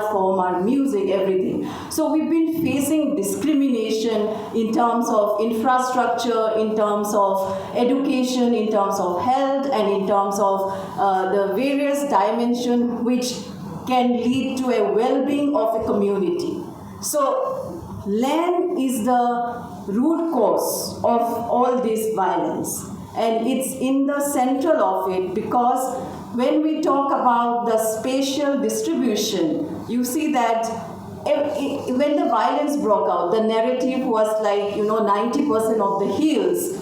form, our music, everything. So we've been facing discrimination in terms of infrastructure, in terms of education, in terms of health, and in terms of the various dimensions which can lead to a well-being of a community. So land is the root cause of all this violence, and it's in the central of it, because when we talk about the spatial distribution, you see that when the violence broke out, the narrative was like, 90% of the hills,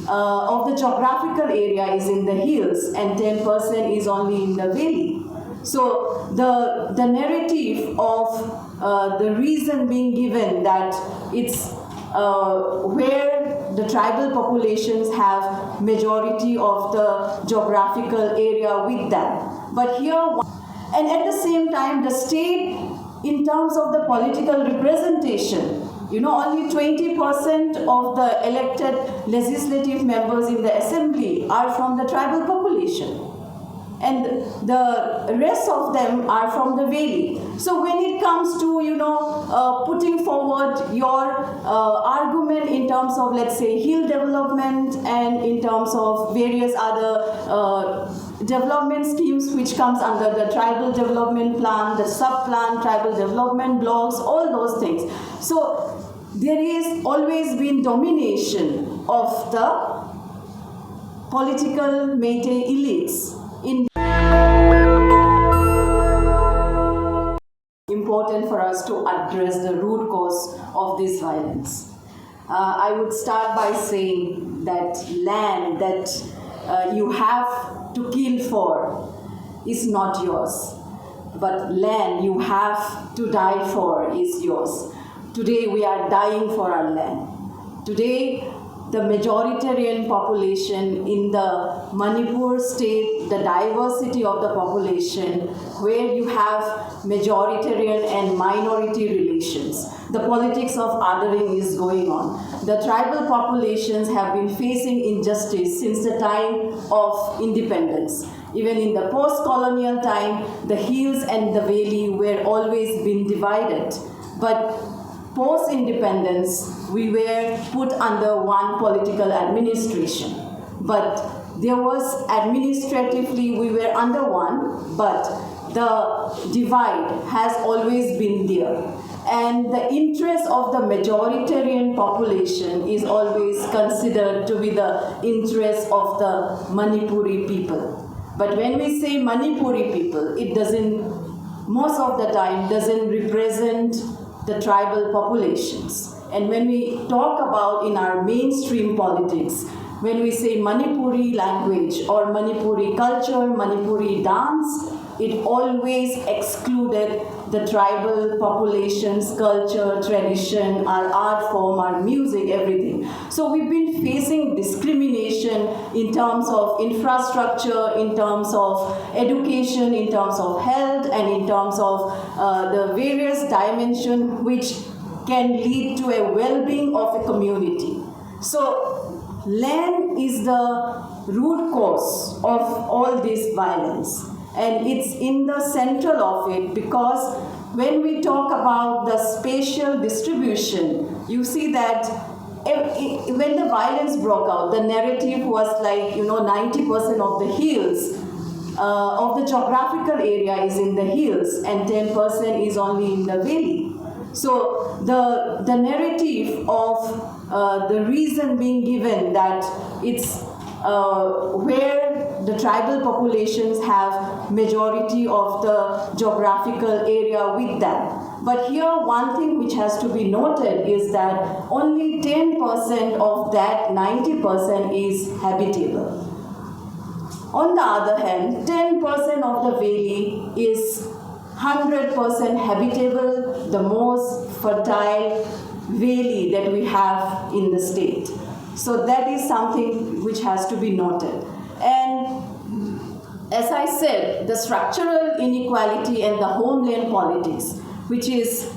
of the geographical area is in the hills, and 10% is only in the valley. So the narrative of the reason being given that it's where the tribal populations have majority of the geographical area with them. But here, and at the same time, the state, in terms of the political representation, only 20% of the elected legislative members in the assembly are from the tribal population, and the rest of them are from the valley. So when it comes to putting forward your argument in terms of, let's say, hill development, and in terms of various other development schemes which comes under the tribal development plan, the sub-plan, tribal development blocks, all those things. So there is always been domination of the political Métis elites in important for us to address the root cause of this violence. I would start by saying that land that you have to kill for is not yours, but land you have to die for is yours. Today we are dying for our land. Today the majoritarian population in the Manipur state, the diversity of the population, where you have majoritarian and minority relations. The politics of othering is going on. The tribal populations have been facing injustice since the time of independence. Even in the post-colonial time, the hills and the valley were always been divided. But post-independence, we were put under one political administration. But there was administratively, we were under one, but the divide has always been there. And the interest of the majoritarian population is always considered to be the interest of the Manipuri people. But when we say Manipuri people, it doesn't, most of the time, doesn't represent the tribal populations. And when we talk about in our mainstream politics, when we say Manipuri language or Manipuri culture, Manipuri dance, it always excluded the tribal population's culture, tradition, our art form, our music, everything. So we've been facing discrimination in terms of infrastructure, in terms of education, in terms of health, and in terms of the various dimensions which can lead to a well-being of a community. So land is the root cause of all this violence. And it's in the central of it, because when we talk about the spatial distribution, you see that when the violence broke out, the narrative was like, 90% of the hills, of the geographical area is in the hills, and 10% is only in the valley. So the narrative of the reason being given that it's where the tribal populations have majority of the geographical area with them. But here one thing which has to be noted is that only 10% of that 90% is habitable. On the other hand, 10% of the valley is 100% habitable, the most fertile valley that we have in the state. So that is something which has to be noted. And as I said, the structural inequality and the homeland politics, which is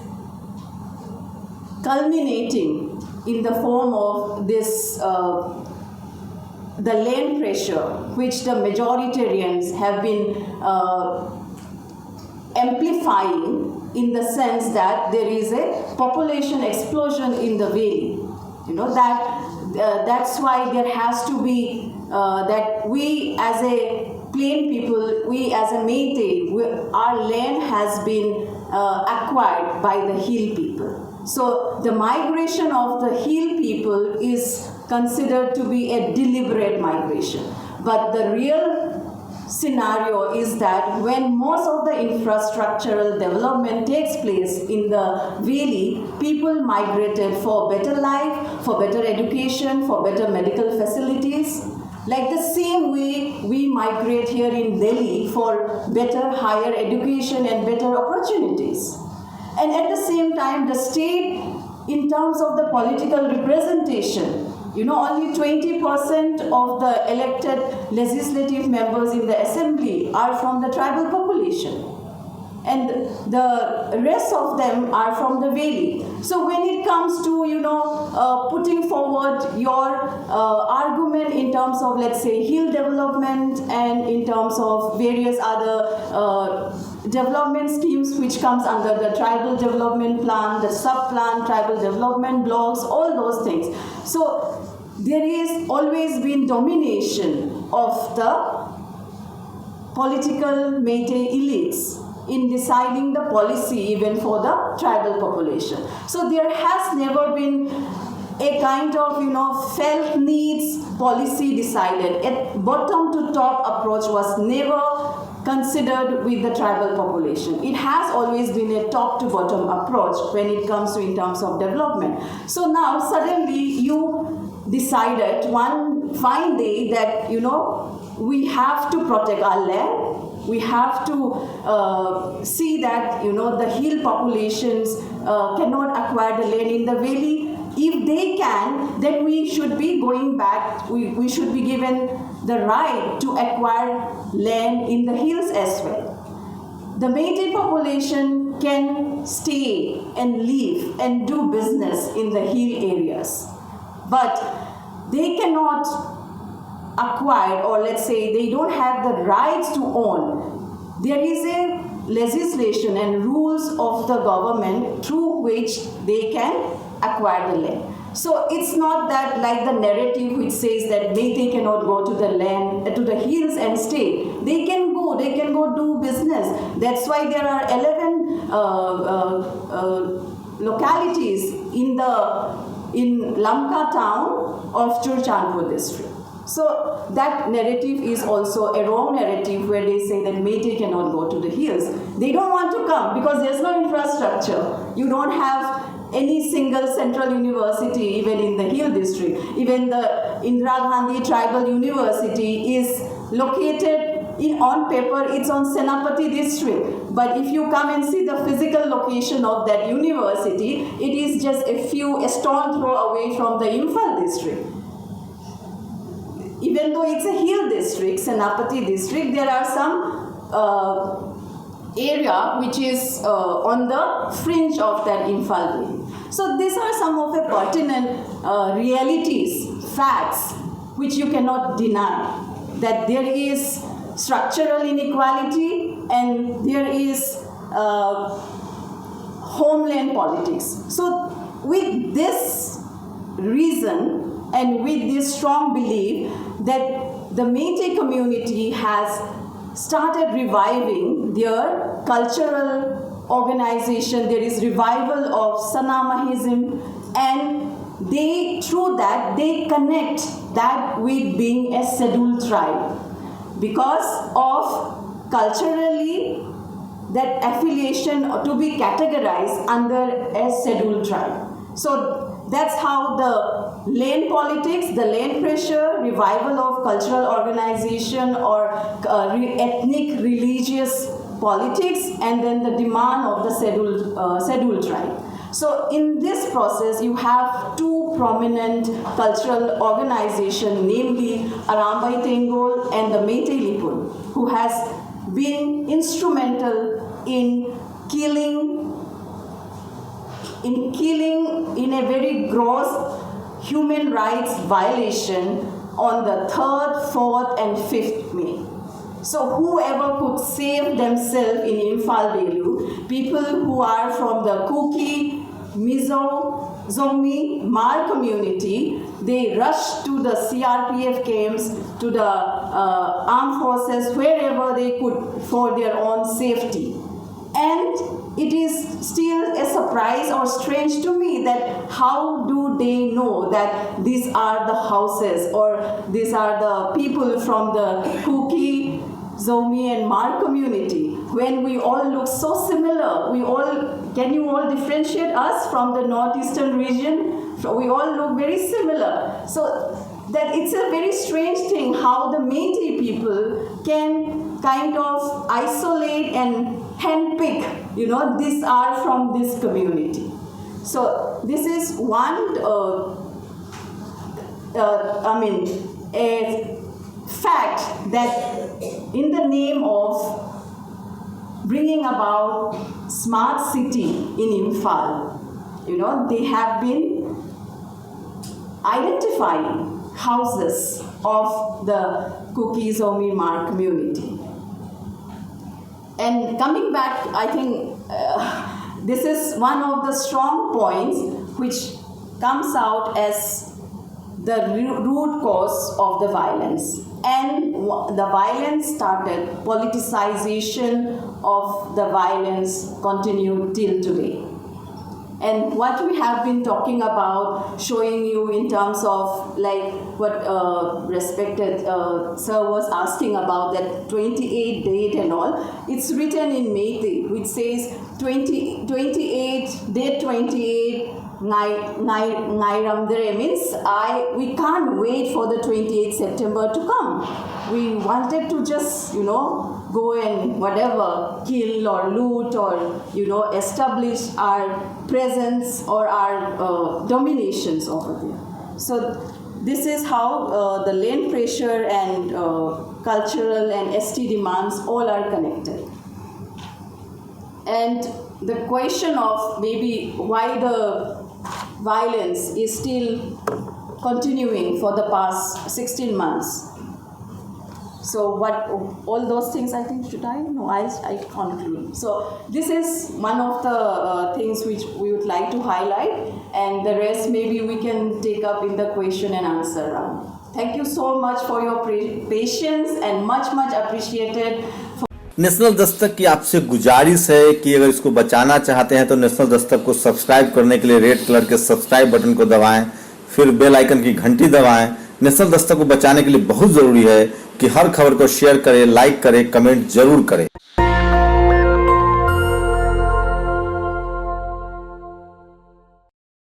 culminating in the form of this, the land pressure, which the majoritarians have been amplifying in the sense that there is a population explosion in the valley. That's why there has to be that we as a plain people, we as a Métis, our land has been acquired by the hill people. So the migration of the hill people is considered to be a deliberate migration. But the real scenario is that when most of the infrastructural development takes place in the valley, people migrated for better life, for better education, for better medical facilities. Like the same way we migrate here in Delhi for better higher education and better opportunities. And at the same time, the state, in terms of the political representation, only 20% of the elected legislative members in the assembly are from the tribal population. And the rest of them are from the valley. So when it comes to, putting forward your argument in terms of, let's say, hill development and in terms of various other development schemes which comes under the tribal development plan, the sub-plan, tribal development blocks, all those things. So there is always been domination of the political Métis elites in deciding the policy even for the tribal population. So there has never been a kind of, felt needs policy decided. A bottom to top approach was never considered with the tribal population. It has always been a top to bottom approach when it comes to in terms of development. So now suddenly you decided one fine day that, we have to protect our land. We have to see that, the hill populations cannot acquire the land in the valley. If they can, then we should be going back, we should be given the right to acquire land in the hills as well. The Métis population can stay and live and do business in the hill areas, but they cannot acquire, or let's say they don't have the rights to own. There is a legislation and rules of the government through which they can acquire the land. So it's not that like the narrative which says that Métis cannot go to the land, to the hills and stay. They can go do business. That's why there are 11 localities in Lamka town of Churchandpur district. So that narrative is also a wrong narrative where they say that Métis cannot go to the hills. They don't want to come because there's no infrastructure. You don't have any single central university even in the hill district. Even the Indira Gandhi Tribal University is located on paper, it's on Senapati district. But if you come and see the physical location of that university, it is just a stone throw away from the Imphal district. Even though it's a hill district, Senapati district, there are some area which is on the fringe of that Imphal Valley. So these are some of the pertinent realities, facts, which you cannot deny. That there is structural inequality and there is homeland politics. So with this reason and with this strong belief that the Métis community has started reviving their cultural organization, there is revival of Sanamahism, and through that they connect that with being a scheduled tribe because of culturally that affiliation to be categorized under a scheduled tribe. So that's how the land politics, the land pressure, revival of cultural organization or ethnic religious politics, and then the demand of the scheduled tribe. So in this process, you have two prominent cultural organizations, namely Arambai Tengol and the Métis Lipun, who has been instrumental in killing in a very gross human rights violation on the 3rd, 4th and 5th May. So whoever could save themselves in Imphal Velu, people who are from the Kuki, Mizo, Zomi, Mar community, they rush to the CRPF camps, to the armed forces, wherever they could for their own safety. And it is still a surprise or strange to me that how do they know that these are the houses or these are the people from the Kuki, Zomi and Mar community, when we all look so similar. Can you all differentiate us from the northeastern region? We all look very similar. So that it's a very strange thing how the Métis people can kind of isolate and handpick, these are from this community. So this is one, a fact that in the name of bringing about smart city in Imphal, they have been identifying houses of the Kuki, Zomi, Mar community. And coming back, I think this is one of the strong points which comes out as the root cause of the violence. And the violence started, politicization of the violence continued till today. And what we have been talking about, showing you in terms of like what respected sir was asking about that 28 date and all, it's written in Métis, which says 28, date 28, Nairamdare means we can't wait for the 28th September to come. We wanted to just, go and whatever, kill or loot or, establish our presence or our dominations over there. So this is how the land pressure and cultural and ST demands all are connected. And the question of maybe why the violence is still continuing for the past 16 months. So what, all those things I think, should I? No, I conclude. So this is one of the things which we would like to highlight, and the rest maybe we can take up in the question and answer round. Thank you so much for your patience and much appreciated. National Dastak की आपसे गुजारिश है कि अगर इसको बचाना चाहते हैं तो नेशनल दस्तक को सब्सक्राइब करने के लिए रेड कलर के सब्सक्राइब बटन को दबाएं, फिर बेल आइकन की घंटी दबाएं। नेशनल दस्तक को बचाने के लिए बहुत ज़रूरी है कि हर खबर को शेयर करें, लाइक करें, कमेंट जरूर करें।